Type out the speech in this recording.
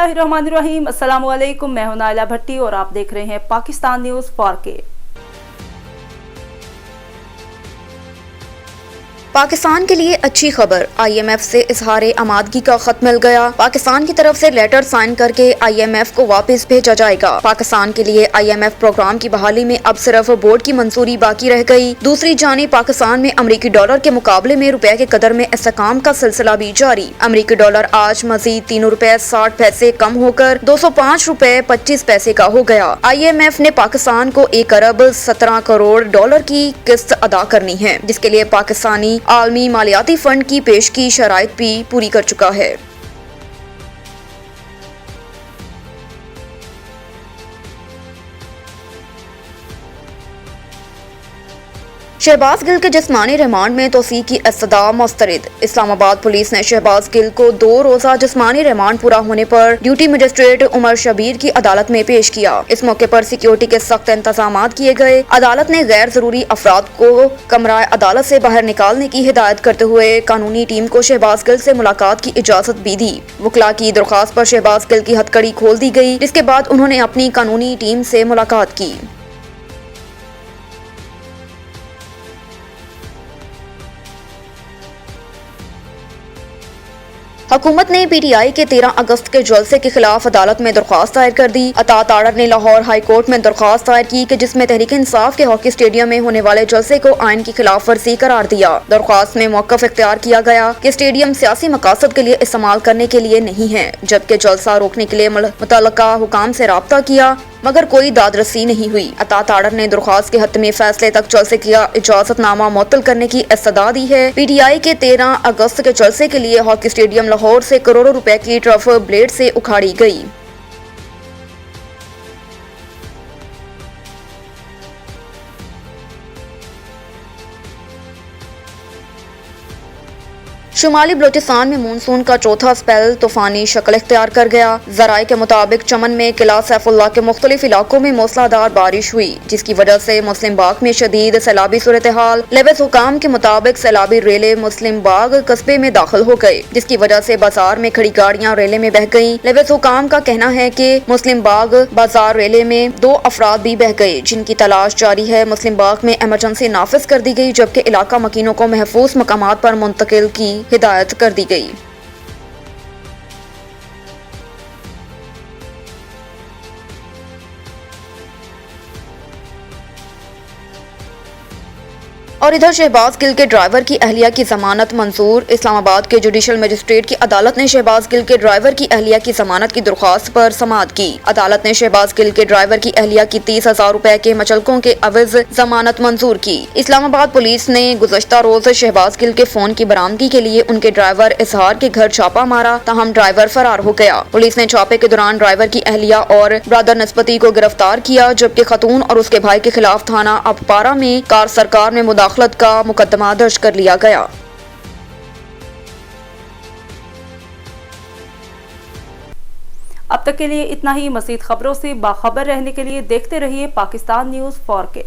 बिस्मिल्लाहिर्रहमानिर्रहीम। अस्सलामु अलैकुम। मैं हूं नाइला भट्टी और आप देख रहे हैं पाकिस्तान न्यूज़ 4K। पाकिस्तान के लिए अच्छी खबर, IMF से इजहार आमादगी का खत मिल गया। पाकिस्तान की तरफ से लेटर साइन करके IMF को वापस भेजा जाएगा। पाकिस्तान के लिए IMF प्रोग्राम की बहाली में अब सिर्फ बोर्ड की मंजूरी बाकी रह गई। दूसरी जानिब पाकिस्तान में अमरीकी डॉलर के मुकाबले में रुपए के कदर में इस्तेकाम का सिलसिला भी जारी। अमरीकी डॉलर आज मजीद ₹3.60 कम होकर 205 रुपए 25 पैसे का हो गया। IMF ने पाकिस्तान को 1 अरब 17 करोड़ डॉलर की किस्त अदा करनी है, जिसके लिए पाकिस्तानी आलमी मालियाती फंड की पेश की शराइत भी पूरी कर चुका है। शहबाज गिल के जिस्मानी रिमांड में तोसी की इस्तदा मुस्तरद। इस्लामाबाद पुलिस ने शहबाज गिल को 2 रोजा जिस्मानी रिमांड पूरा होने पर ड्यूटी मजिस्ट्रेट उमर शबीर की अदालत में पेश किया। इस मौके पर सिक्योरिटी के सख्त इंतजाम किए गए। अदालत ने गैर जरूरी अफराद को कमरा अदालत से बाहर निकालने की हिदायत करते हुए कानूनी टीम को शहबाज गिल से मुलाकात की इजाजत भी दी। वकला की दरख्वास्त पर शहबाज गिल की हथकड़ी खोल दी गई, जिसके बाद उन्होंने अपनी कानूनी टीम से मुलाकात की। हुकूमत ने PTI के 13 अगस्त के जलसे के खिलाफ अदालत में दरख्वास्त दायर कर दी। अता ताड़र ने लाहौर हाई कोर्ट में दरख्वास्त दायर की कि जिसमें तहरीक इंसाफ के हॉकी स्टेडियम में होने वाले जलसे को आइन की खिलाफ वर्जी करार दिया। दरख्वास्त में मौकफ इख्तियार किया गया कि स्टेडियम सियासी मकासद के लिए इस्तेमाल करने के लिए नहीं है, जबकि जलसा रोकने के लिए मुतल्लका हुकाम से राब्ता किया मगर कोई दादरसी नहीं हुई। अता ताड़र ने दरख्वास्त के हतमी फैसले तक जलसे का इजाजतनामा मुअत्तल करने की इस्तदा दी है। PTI के 13 अगस्त के जलसे के लिए हॉकी स्टेडियम लाहौर से करोड़ों रुपए की टर्फ ब्लेड से उखाड़ी गई। शुमाली बलोचिस्तान में मानसून का चौथा स्पेल तूफानी शक्ल इख्तियार कर गया। जराये के मुताबिक चमन में किला सैफुल्लाह के मुख्तलिफ इलाकों में मूसलाधार बारिश हुई, जिसकी वजह से मुस्लिम बाग में शदीद सैलाबी सूरत हाल। लेवेस हुकाम के मुताबिक सैलाबी रेले मुस्लिम बाग कस्बे में दाखिल हो गए, जिसकी वजह से बाजार में खड़ी गाड़ियां रेले में बह गईं। लेवेस हुकाम का कहना है कि मुस्लिम बाग बाजार रेले में 2 अफराद भी बह गए, जिनकी तलाश जारी है। मुस्लिम बाग में इमरजेंसी नाफिज कर दी गई, जबकि इलाका मकीनों को महफूज मकामात पर मुंतकिल की हिदायत कर दी गई। और इधर शहबाज गिल के ड्राइवर की अहलिया की जमानत मंजूर। इस्लामाबाद के जुडिशल मजिस्ट्रेट की अदालत ने शहबाज गिल के ड्राइवर की अहलिया की जमानत की दरख्वास्त पर समाअत की। अदालत ने शहबाज गिल के ड्राइवर की अहलिया की 30,000 रुपए के मचलकों के अवज जमानत मंजूर की। इस्लामाबाद पुलिस ने गुज़श्ता रोज शहबाज गिल के फोन की बरामदगी के लिए उनके ड्राइवर इजहार के घर छापा मारा, ताहम ड्राइवर फरार हो गया। पुलिस ने छापे के दौरान ड्राइवर की अहलिया और ब्रदर नस्बती को गिरफ्तार किया, जबकि खतून और उसके भाई के खिलाफ थाना अबपारा में कार सरकार में मुदाखलत का मुकदमा दर्ज कर लिया गया। अब तक के लिए इतना ही। मज़ीद खबरों से बाखबर रहने के लिए देखते रहिए पाकिस्तान न्यूज़ 4K।